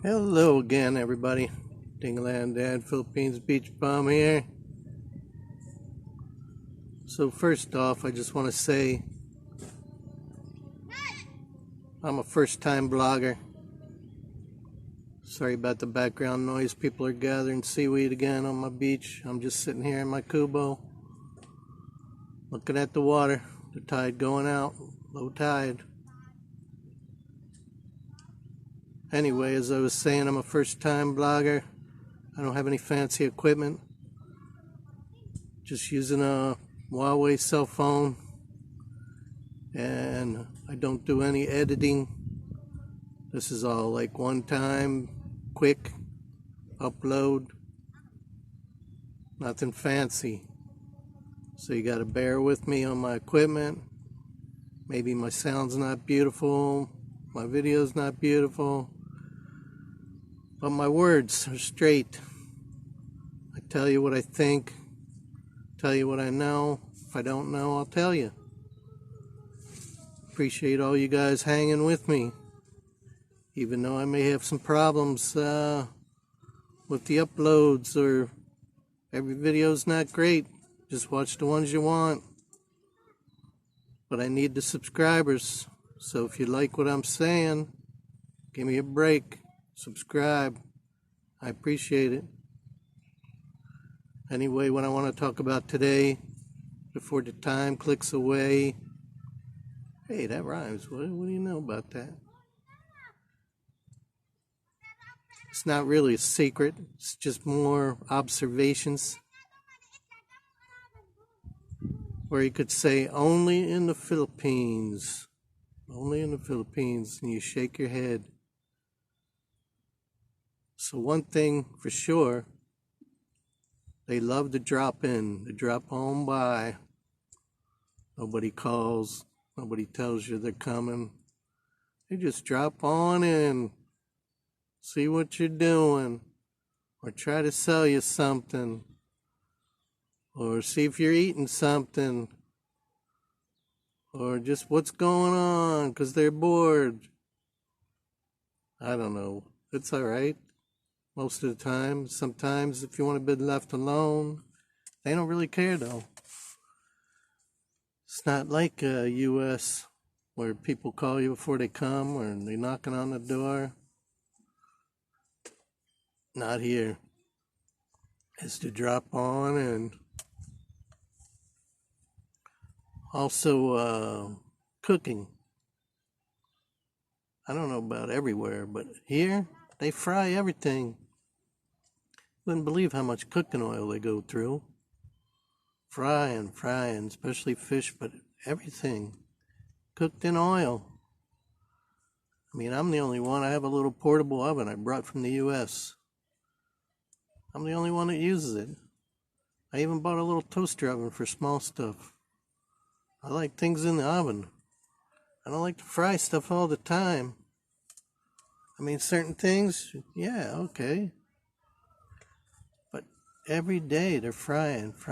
Hello again, everybody. Dingaland Dad, Philippines Beach Bum here. So first off, I just want to say I'm a first-time blogger. Sorry about the background noise. People are gathering seaweed again on my beach. I'm just sitting here in my kubo, looking at the water, the tide going out, low tide. Anyway, as I was saying, I'm a first-time blogger. I don't have any fancy equipment. Just using a Huawei cell phone, and I don't do any editing. This is all like one time, quick upload, nothing fancy. So you gotta bear with me on my equipment. Maybe my sound's not beautiful, my video's not beautiful, but my words are straight. I tell you what I think, tell you what I know. If I don't know, I'll tell you. Appreciate all you guys hanging with me, even though I may have some problems with the uploads, or every video's not great. Just watch the ones you want. But I need the subscribers, so if you like what I'm saying, give me a break, subscribe. I appreciate it. Anyway, what I want to talk about today, before the time clicks away. Hey, that rhymes. What do you know about that? It's not really a secret. It's just more observations. Or you could say, only in the Philippines. Only in the Philippines. And you shake your head. So one thing for sure, they love to drop in. To drop on by. Nobody calls. Nobody tells you they're coming. They just drop on in. See what you're doing. Or try to sell you something. Or see if you're eating something. Or just what's going on, because they're bored. I don't know. It's alright. Most of the time. Sometimes if you want to be left alone, they don't really care though. It's not like U.S. where people call you before they come, or they're knocking on the door. Not here. It's to drop on. And also cooking. I don't know about everywhere, but here they fry everything. Wouldn't believe how much cooking oil they go through. Frying, especially fish, but everything cooked in oil. I mean, I'm the only one. I have a little portable oven I brought from the U.S. I'm the only one that uses it. I even bought a little toaster oven for small stuff. I like things in the oven. I don't like to fry stuff all the time. I mean, certain things, yeah, okay. But every day they're frying. Of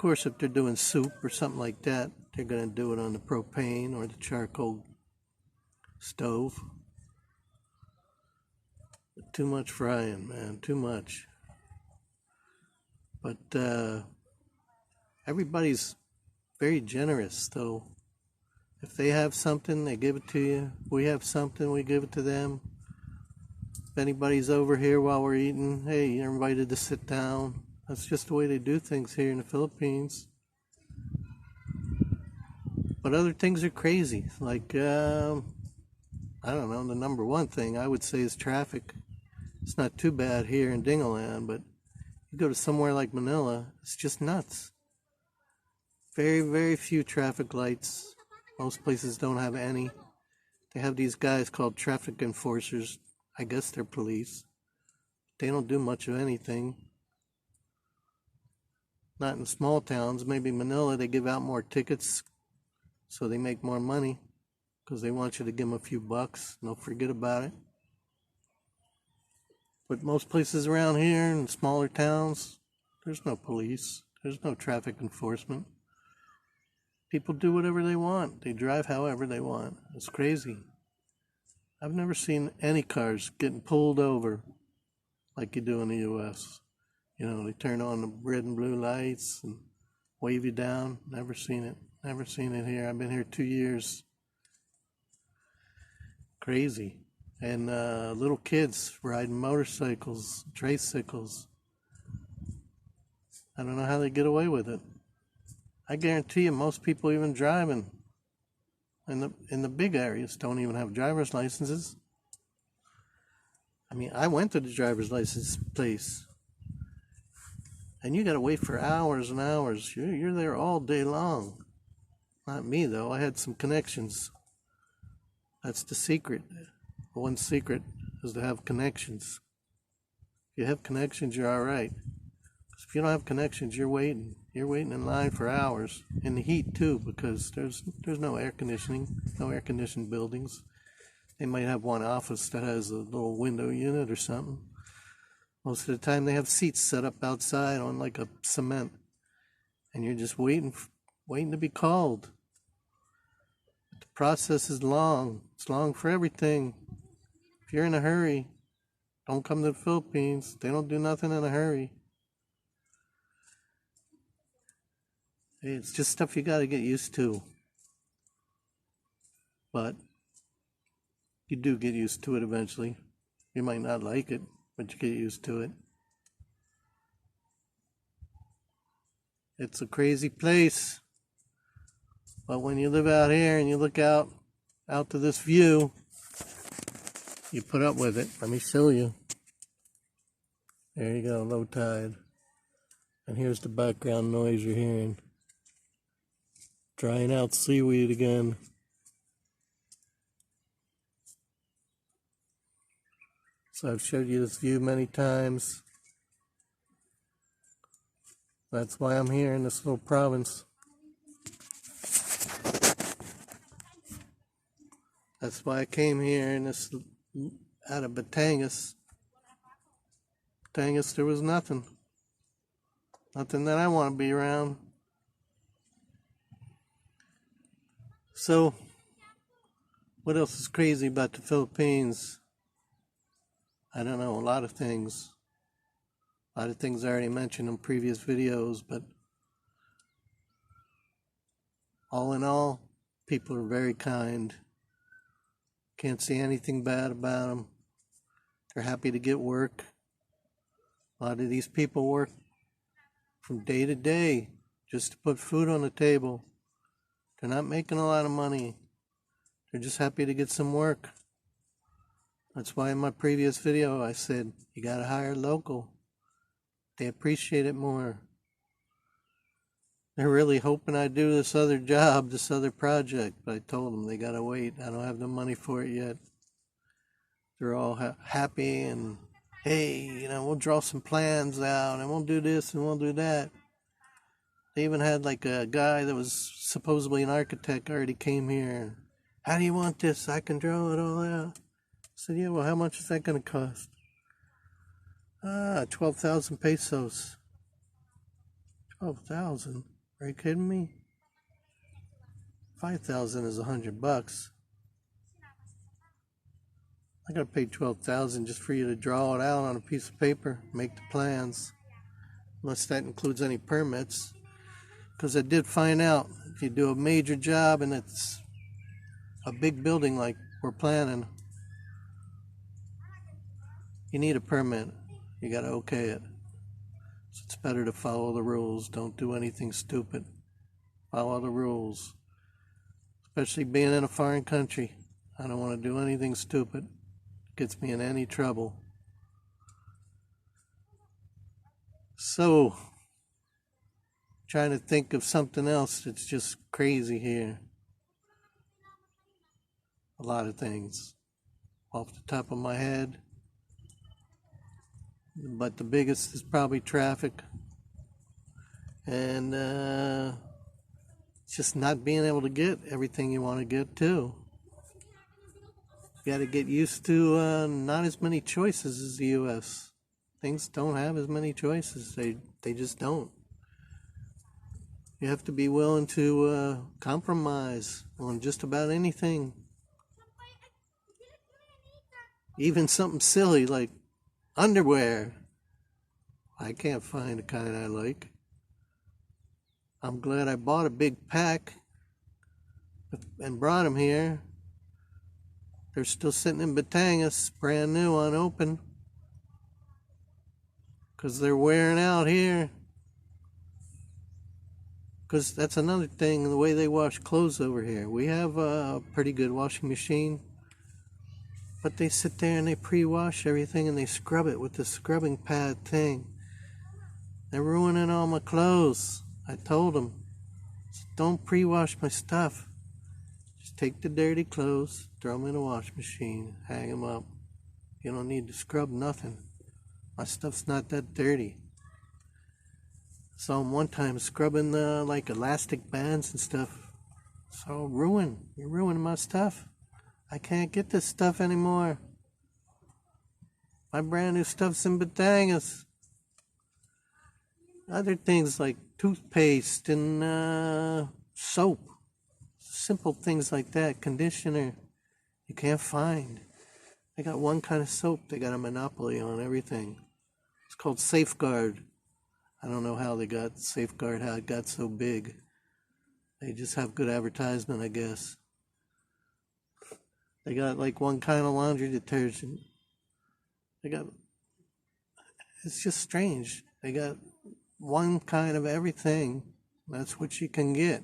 course, if they're doing soup or something like that, they're going to do it on the propane or the charcoal stove. But too much frying, man, too much. But everybody's very generous, though. If they have something, they give it to you. We have something, we give it to them. If anybody's over here while we're eating, hey, you're invited to sit down. That's just the way they do things here in the Philippines. But other things are crazy. Like, I don't know, the number one thing I would say is traffic. It's not too bad here in Dingaland, but you go to somewhere like Manila, it's just nuts. Very, very few traffic lights. Most places don't have any. They have these guys called traffic enforcers. I guess they're police. They don't do much of anything. Not in small towns. Maybe Manila, they give out more tickets, so they make more money, because they want you to give them a few bucks and they'll forget about it. But most places around here in smaller towns, there's no police. There's no traffic enforcement. People do whatever they want. They drive however they want. It's crazy. I've never seen any cars getting pulled over like you do in the U.S. You know, they turn on the red and blue lights and wave you down. Never seen it. Never seen it here. I've been here 2 years. Crazy. And little kids riding motorcycles, tricycles. I don't know how they get away with it. I guarantee you most people even driving in the big areas don't even have driver's licenses. I mean, I went to the driver's license place, and you gotta wait for hours and hours. You're there all day long. Not me though. I had some connections. That's the secret. One secret is to have connections. If you have connections, you're all right. If you don't have connections, you're waiting. You're waiting in line for hours in the heat too, because there's no air conditioning, no air conditioned buildings. They might have one office that has a little window unit or something. Most of the time, they have seats set up outside on like a cement, and you're just waiting to be called. The process is long. It's long for everything. If you're in a hurry, don't come to the Philippines. They don't do nothing in a hurry. It's just stuff you got to get used to. But you do get used to it eventually. You might not like it, but you get used to it. It's a crazy place. But when you live out here and you look out to this view, you put up with it. Let me show you. There you go, low tide. And here's the background noise you're hearing. Drying out seaweed again. So I've showed you this view many times. That's why I'm here in this little province. That's why I came here in this, out of Batangas. Batangas, there was nothing. Nothing that I want to be around. So, what else is crazy about the Philippines? I don't know, a lot of things. A lot of things I already mentioned in previous videos, but all in all, people are very kind. Can't see anything bad about them. They're happy to get work. A lot of these people work from day to day just to put food on the table. They're not making a lot of money. They're just happy to get some work. That's why in my previous video I said, you gotta hire local. They appreciate it more. They're really hoping I do this other job, this other project, but I told them they gotta wait. I don't have the money for it yet. They're all happy and, hey, you know, we'll draw some plans out and we'll do this and we'll do that. They even had like a guy that was supposedly an architect already came here. How do you want this? I can draw it all out. I said, yeah, well, how much is that going to cost? 12,000 pesos. 12,000? Are you kidding me? 5,000 is $100. I gotta pay 12,000 just for you to draw it out on a piece of paper, make the plans, unless that includes any permits. Because I did find out, if you do a major job and it's a big building like we're planning, you need a permit. You gotta okay it. So it's better to follow the rules. Don't do anything stupid. Follow the rules. Especially being in a foreign country. I don't want to do anything stupid. It gets me in any trouble. So, trying to think of something else that's just crazy here. A lot of things off the top of my head. But the biggest is probably traffic. And just not being able to get everything you want to get too. You got to get used to not as many choices as the U.S. Things don't have as many choices. They just don't. You have to be willing to compromise on just about anything. Even something silly like underwear. I can't find the kind I like. I'm glad I bought a big pack and brought them here. They're still sitting in Batangas, brand new, unopened, because they're wearing out here. Because that's another thing, the way they wash clothes over here. We have a pretty good washing machine, but they sit there and they pre-wash everything and they scrub it with the scrubbing pad thing. They're ruining all my clothes. I told them, don't pre-wash my stuff. Just take the dirty clothes, throw them in a wash machine, hang them up. You don't need to scrub nothing. My stuff's not that dirty. Saw them one time scrubbing like elastic bands and stuff. So you're ruining my stuff. I can't get this stuff anymore. My brand new stuff's in Batangas. Other things like toothpaste and soap. Simple things like that. Conditioner. You can't find. They got one kind of soap. They got a monopoly on everything. It's called Safeguard. I don't know how they got Safeguard, how it got so big. They just have good advertisement, I guess. They got like one kind of laundry detergent. It's just strange. They got one kind of everything. That's what you can get.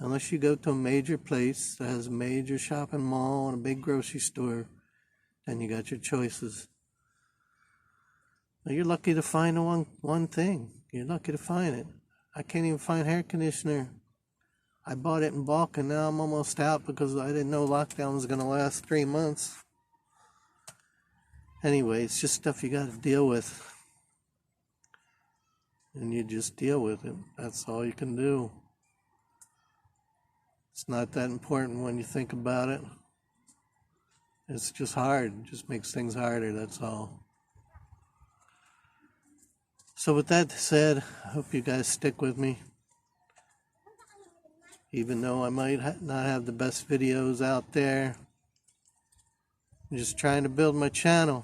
Unless you go to a major place that has a major shopping mall and a big grocery store, then you got your choices. You're lucky to find one thing. You're lucky to find it. I can't even find hair conditioner. I bought it in bulk and now I'm almost out because I didn't know lockdown was going to last 3 months. Anyway, it's just stuff you got to deal with. And you just deal with it. That's all you can do. It's not that important when you think about it. It's just hard. It just makes things harder, that's all. So with that said, I hope you guys stick with me. Even though I might not have the best videos out there. I'm just trying to build my channel.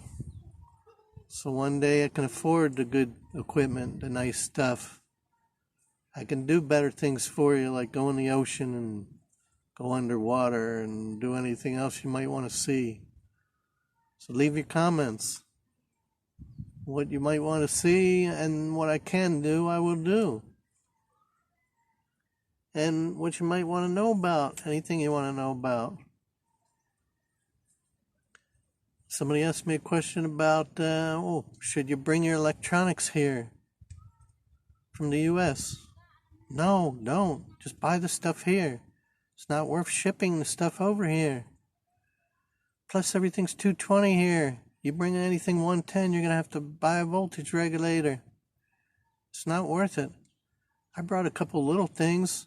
So one day I can afford the good equipment, the nice stuff. I can do better things for you, like go in the ocean and go underwater and do anything else you might want to see. So leave your comments. What you might want to see and what I can do, I will do. And what you might want to know about, anything you want to know about. Somebody asked me a question about, should you bring your electronics here from the U.S.? No, don't. Just buy the stuff here. It's not worth shipping the stuff over here. Plus, everything's 220 here. You bring anything 110, you're going to have to buy a voltage regulator. It's not worth it. I brought a couple little things,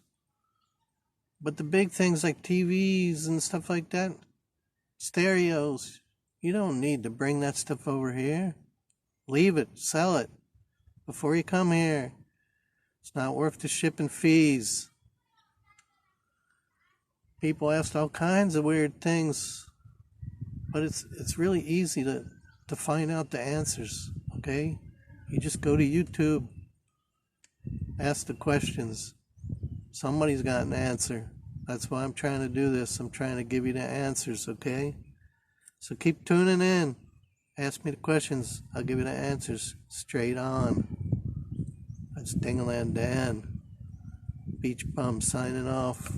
but the big things like TVs and stuff like that, stereos, you don't need to bring that stuff over here. Leave it, sell it before you come here. It's not worth the shipping fees. People asked all kinds of weird things. But it's really easy to find out the answers, okay? You just go to YouTube, ask the questions. Somebody's got an answer. That's why I'm trying to do this. I'm trying to give you the answers, okay? So keep tuning in. Ask me the questions. I'll give you the answers straight on. That's Dingaland Dan. Beach Bum signing off.